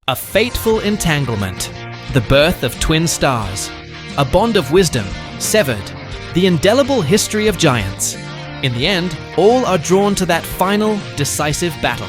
A fateful entanglement. The birth of twin stars. A bond of wisdom, severed. The indelible history of giants. In the end, all are drawn to that final, decisive battle.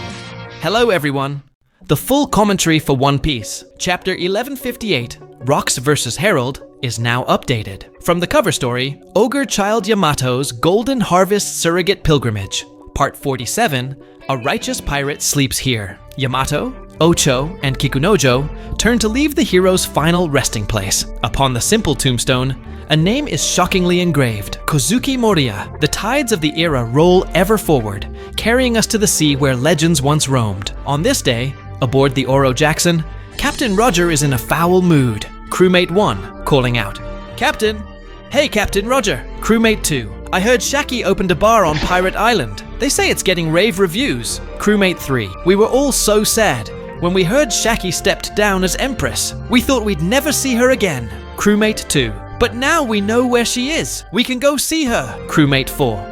Hello everyone. The full commentary for One Piece, Chapter 1158, Rocks vs. Harald, is now updated. From the cover story, Ogre Child Yamato's Golden Harvest Surrogate Pilgrimage. Part 47, A Righteous Pirate Sleeps Here. Yamato, Ocho, and Kikunojo turn to leave the hero's final resting place. Upon the simple tombstone, a name is shockingly engraved. Kozuki Moria. The tides of the era roll ever forward, carrying us to the sea where legends once roamed. On this day, aboard the Oro Jackson, Captain Roger is in a foul mood. Crewmate 1 calling out, "Captain! Hey Captain Roger!" Crewmate 2, "I heard Shaki opened a bar on Pirate Island. They say it's getting rave reviews." Crewmate 3, "We were all so sad when we heard Shaki stepped down as Empress. We thought we'd never see her again." Crewmate 2, "But now we know where she is. We can go see her." Crewmate 4,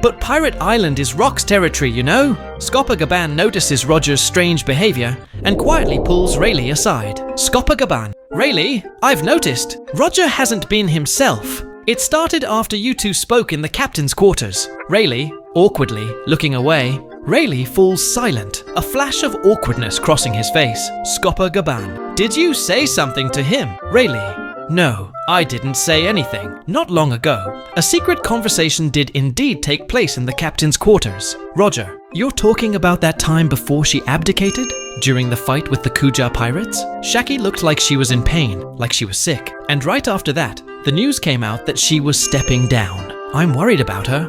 "But Pirate Island is Rock's territory, you know." Skopagaban notices Roger's strange behavior and quietly pulls Rayleigh aside. Skopagaban, "Rayleigh, I've noticed. Roger hasn't been himself. It started after you two spoke in the captain's quarters." Rayleigh, awkwardly looking away. Rayleigh falls silent, a flash of awkwardness crossing his face. Skopagaban, "Did you say something to him?" Rayleigh, "No, I didn't say anything. Not long ago, a secret conversation did indeed take place in the captain's quarters." Roger, "You're talking about that time before she abdicated? During the fight with the Kuja pirates? Shaki looked like she was in pain, like she was sick. And right after that, the news came out that she was stepping down. I'm worried about her."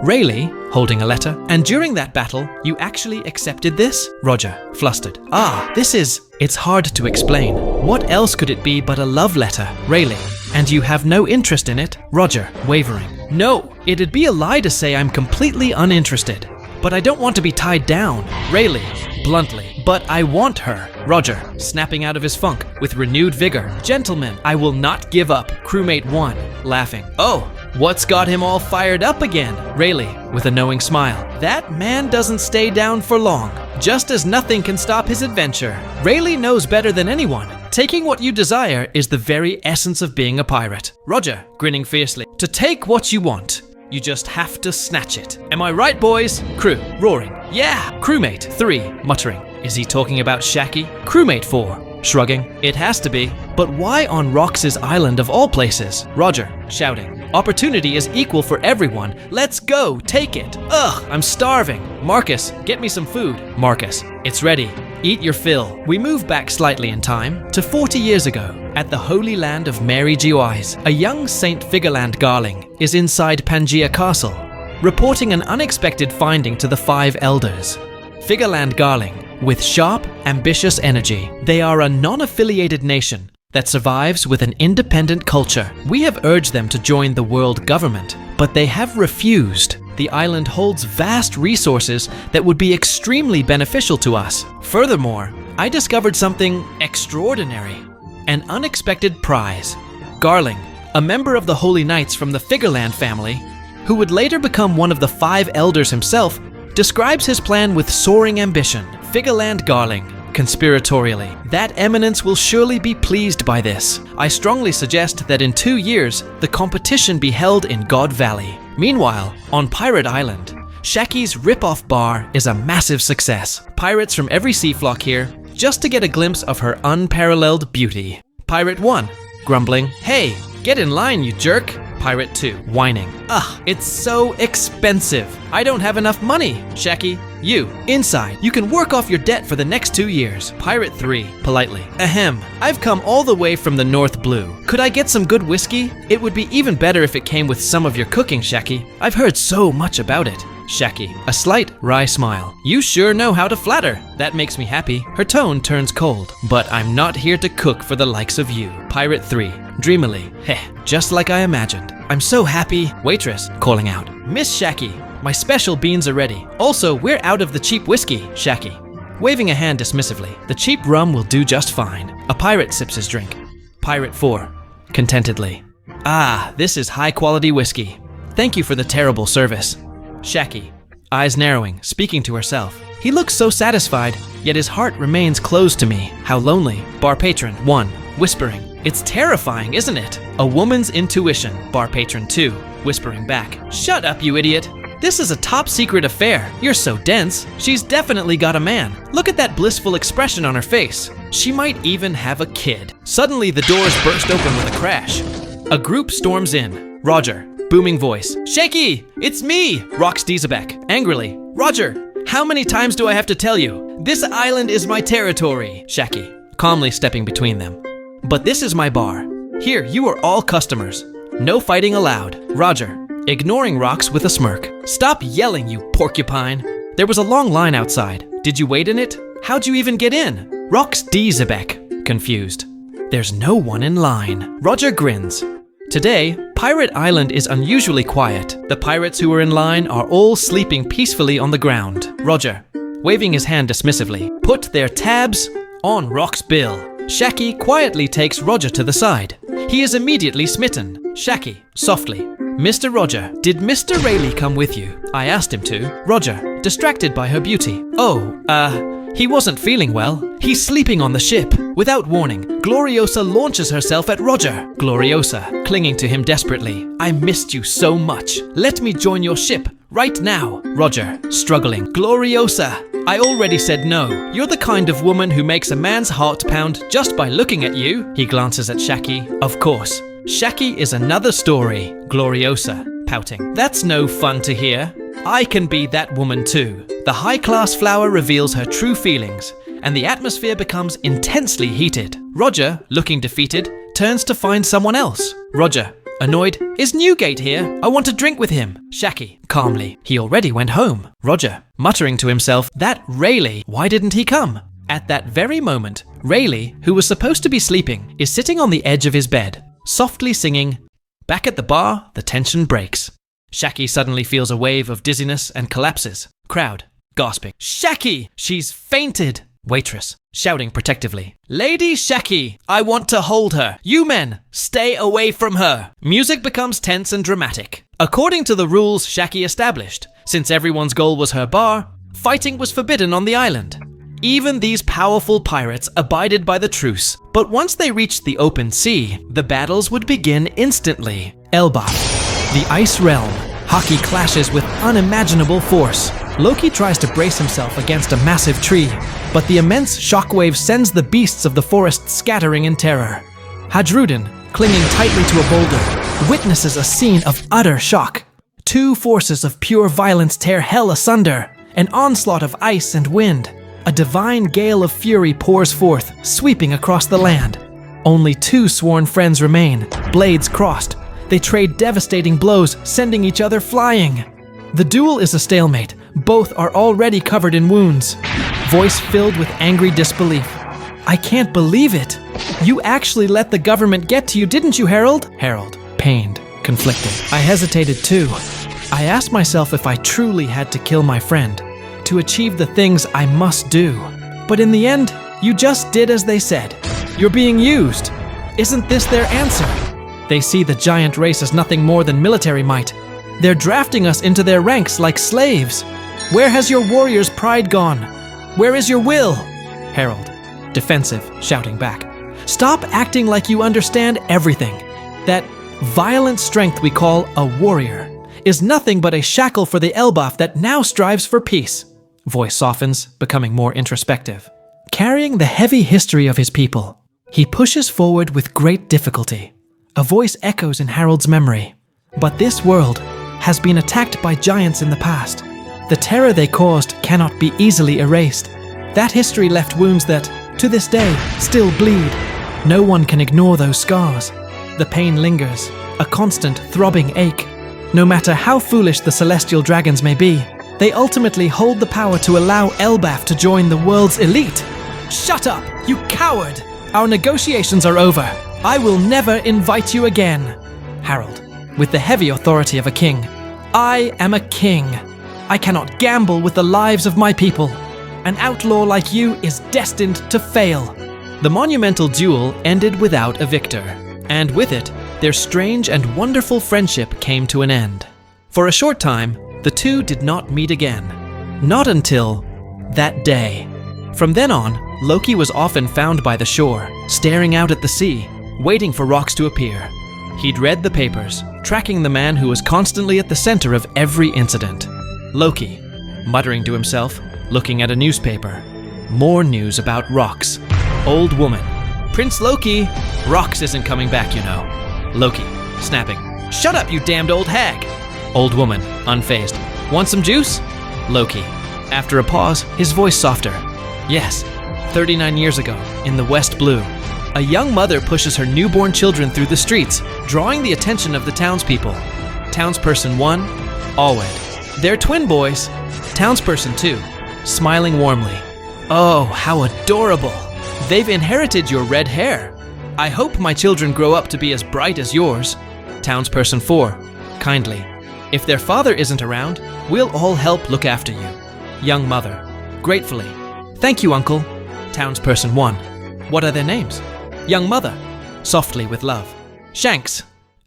Rayleigh, holding a letter, "And during that battle, you actually accepted this?" Roger, flustered, It's hard to explain. What else could it be but a love letter?" Rayleigh, "And you have no interest in it?" Roger, wavering, "No, it'd be a lie to say I'm completely uninterested. But I don't want to be tied down." Rayleigh, bluntly, "But I want her." Roger, snapping out of his funk with renewed vigor, "Gentlemen, I will not give up." Crewmate 1, laughing, "Oh, what's got him all fired up again?" Rayleigh, with a knowing smile, "That man doesn't stay down for long, just as nothing can stop his adventure." Rayleigh knows better than anyone. Taking what you desire is the very essence of being a pirate. Roger, grinning fiercely, "To take what you want, you just have to snatch it. Am I right, boys?" Crew, roaring, "Yeah!" Crewmate 3, muttering, "Is he talking about Shaki?" Crewmate 4, shrugging, "It has to be. But why on Rocks' Island of all places?" Roger, shouting, "Opportunity is equal for everyone. Let's go, take it. Ugh, I'm starving. Marcus, get me some food." Marcus, "It's ready. Eat your fill." We move back slightly in time to 40 years ago. At the holy land of Mary Giwais, a young Saint Figarland Garling is inside Pangaea Castle, reporting an unexpected finding to the 5 elders. Figarland Garling, with sharp, ambitious energy. They are a non-affiliated nation that survives with an independent culture. We have urged them to join the world government, but they have refused. The island holds vast resources that would be extremely beneficial to us. Furthermore, I discovered something extraordinary. An unexpected prize. Garling, a member of the Holy Knights from the Figarland family, who would later become one of the 5 elders himself, describes his plan with soaring ambition. Figarland Garling, conspiratorially, "That eminence will surely be pleased by this. I strongly suggest that in 2 years, the competition be held in God Valley." Meanwhile, on Pirate Island, Shaki's rip-off bar is a massive success. Pirates from every sea flock here, just to get a glimpse of her unparalleled beauty. Pirate 1, grumbling, "Hey, get in line, you jerk." Pirate 2, whining, "Ugh, it's so expensive. I don't have enough money." Shaki, "You, inside. You can work off your debt for the next 2 years." Pirate 3, politely, "Ahem, I've come all the way from the North Blue. Could I get some good whiskey? It would be even better if it came with some of your cooking, Shaki. I've heard so much about it." Shaki, a slight wry smile, "You sure know how to flatter. That makes me happy." Her tone turns cold, "But I'm not here to cook for the likes of you." Pirate 3, dreamily, "Heh, just like I imagined. I'm so happy." Waitress, calling out, "Miss Shaki, my special beans are ready. Also, we're out of the cheap whiskey." Shaki, waving a hand dismissively, "The cheap rum will do just fine." A pirate sips his drink. Pirate 4, contentedly, "Ah, this is high-quality whiskey. Thank you for the terrible service." Shaki, eyes narrowing, speaking to herself, He looks so satisfied, yet his heart remains closed to me. How lonely. Bar patron 1, whispering. It's terrifying, isn't it? A woman's intuition. Bar patron 2, whispering back. Shut up, you idiot. This is a top secret affair. You're so dense. She's definitely got a man. Look at that blissful expression on her face. She might even have a kid. Suddenly the doors burst open with a crash. A group storms in. Roger, booming voice. Shakky, it's me, rocks Xebec, angrily. Roger, how many times do I have to tell you? This island is my territory. Shaki, calmly stepping between them. But this is my bar. Here, you are all customers. No fighting allowed. Roger, ignoring Rocks with a smirk. Stop yelling, you porcupine. There was a long line outside. Did you wait in it? How'd you even get in? Rocks Xebec, confused. There's no one in line. Roger grins. Today, Pirate Island is unusually quiet. The pirates who are in line are all sleeping peacefully on the ground. Roger, waving his hand dismissively, put their tabs on Rock's bill. Shaki quietly takes Roger to the side. He is immediately smitten. Shaki, softly. Mr. Roger, did Mr. Rayleigh come with you? I asked him to. Roger, distracted by her beauty. He wasn't feeling well. He's sleeping on the ship. Without warning, Gloriosa launches herself at Roger. Gloriosa, clinging to him desperately. I missed you so much. Let me join your ship right now. Roger, struggling. Gloriosa, I already said no. You're the kind of woman who makes a man's heart pound just by looking at you. He glances at Shaki. Of course. Shaki is another story. Gloriosa, pouting. That's no fun to hear. I can be that woman too. The high-class flower reveals her true feelings, and the atmosphere becomes intensely heated. Roger, looking defeated, turns to find someone else. Roger, annoyed, is Newgate here? I want to drink with him. Shaki, calmly, he already went home. Roger, muttering to himself, that Rayleigh, why didn't he come? At that very moment, Rayleigh, who was supposed to be sleeping, is sitting on the edge of his bed, softly singing. Back at the bar, the tension breaks. Shaki suddenly feels a wave of dizziness and collapses. Crowd, gasping. Shaki! She's fainted! Waitress, shouting protectively. Lady Shaki! I want to hold her. You men, stay away from her. Music becomes tense and dramatic. According to the rules Shaki established, since everyone's goal was her bar, fighting was forbidden on the island. Even these powerful pirates abided by the truce, but once they reached the open sea, the battles would begin instantly. Elbaf. The ice realm. Shaki clashes with unimaginable force. Loki tries to brace himself against a massive tree, but the immense shockwave sends the beasts of the forest scattering in terror. Hadrudin, clinging tightly to a boulder, witnesses a scene of utter shock. Two forces of pure violence tear hell asunder, an onslaught of ice and wind. A divine gale of fury pours forth, sweeping across the land. Only two sworn friends remain, blades crossed. They trade devastating blows, sending each other flying. The duel is a stalemate. Both are already covered in wounds. Voice filled with angry disbelief. I can't believe it. You actually let the government get to you, didn't you, Harald? Harald, pained, conflicted. I hesitated too. I asked myself if I truly had to kill my friend, to achieve the things I must do. But in the end, you just did as they said. You're being used. Isn't this their answer? They see the giant race as nothing more than military might. They're drafting us into their ranks like slaves. Where has your warrior's pride gone? Where is your will? Harald, defensive, shouting back. Stop acting like you understand everything. That violent strength we call a warrior is nothing but a shackle for the Elbaf that now strives for peace. Voice softens, becoming more introspective. Carrying the heavy history of his people, he pushes forward with great difficulty. A voice echoes in Harald's memory. But this world has been attacked by giants in the past. The terror they caused cannot be easily erased. That history left wounds that, to this day, still bleed. No one can ignore those scars. The pain lingers, a constant throbbing ache. No matter how foolish the celestial dragons may be, they ultimately hold the power to allow Elbaf to join the world's elite. Shut up, you coward! Our negotiations are over. I will never invite you again. Harald, with the heavy authority of a king. I am a king. I cannot gamble with the lives of my people. An outlaw like you is destined to fail. The monumental duel ended without a victor, and with it, their strange and wonderful friendship came to an end. For a short time, the two did not meet again. Not until that day. From then on, Loki was often found by the shore, staring out at the sea, waiting for rocks to appear. He'd read the papers, tracking the man who was constantly at the center of every incident. Loki, muttering to himself, looking at a newspaper. More news about Rocks. Old woman. Prince Loki, Rocks isn't coming back, you know. Loki, snapping. Shut up, you damned old hag! Old woman, unfazed. Want some juice? Loki. After a pause, his voice softer. Yes, 39 years ago, in the West Blue, a young mother pushes her newborn children through the streets, drawing the attention of the townspeople. Townsperson 1, Alwed. They're twin boys. Townsperson 2, smiling warmly. Oh, how adorable! They've inherited your red hair. I hope my children grow up to be as bright as yours. Townsperson 4, kindly. If their father isn't around, we'll all help look after you. Young mother, gratefully. Thank you, uncle. Townsperson 1. What are their names? Young mother, softly with love. Shanks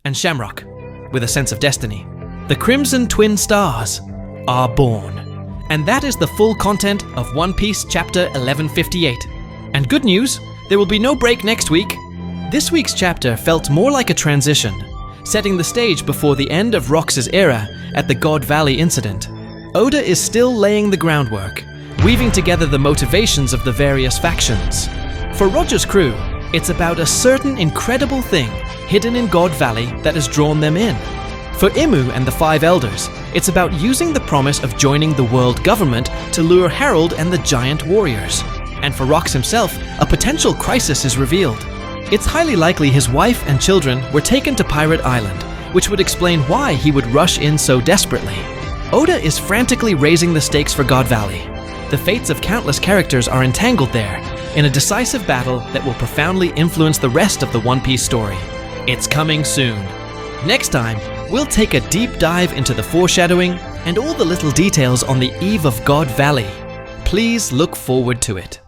and Shamrock, with a sense of destiny. The Crimson Twin Stars are born. And that is the full content of One Piece chapter 1158. And good news, there will be no break next week. This week's chapter felt more like a transition, setting the stage before the end of Rocks' era at the God Valley incident. Oda is still laying the groundwork, weaving together the motivations of the various factions. For Roger's crew, it's about a certain incredible thing hidden in God Valley that has drawn them in. For Imu and the Five Elders, it's about using the promise of joining the world government to lure Harald and the giant warriors. And for Rocks himself, a potential crisis is revealed. It's highly likely his wife and children were taken to Pirate Island, which would explain why he would rush in so desperately. Oda is frantically raising the stakes for God Valley. The fates of countless characters are entangled there, in a decisive battle that will profoundly influence the rest of the One Piece story. It's coming soon. Next time, we'll take a deep dive into the foreshadowing and all the little details on the eve of God Valley. Please look forward to it.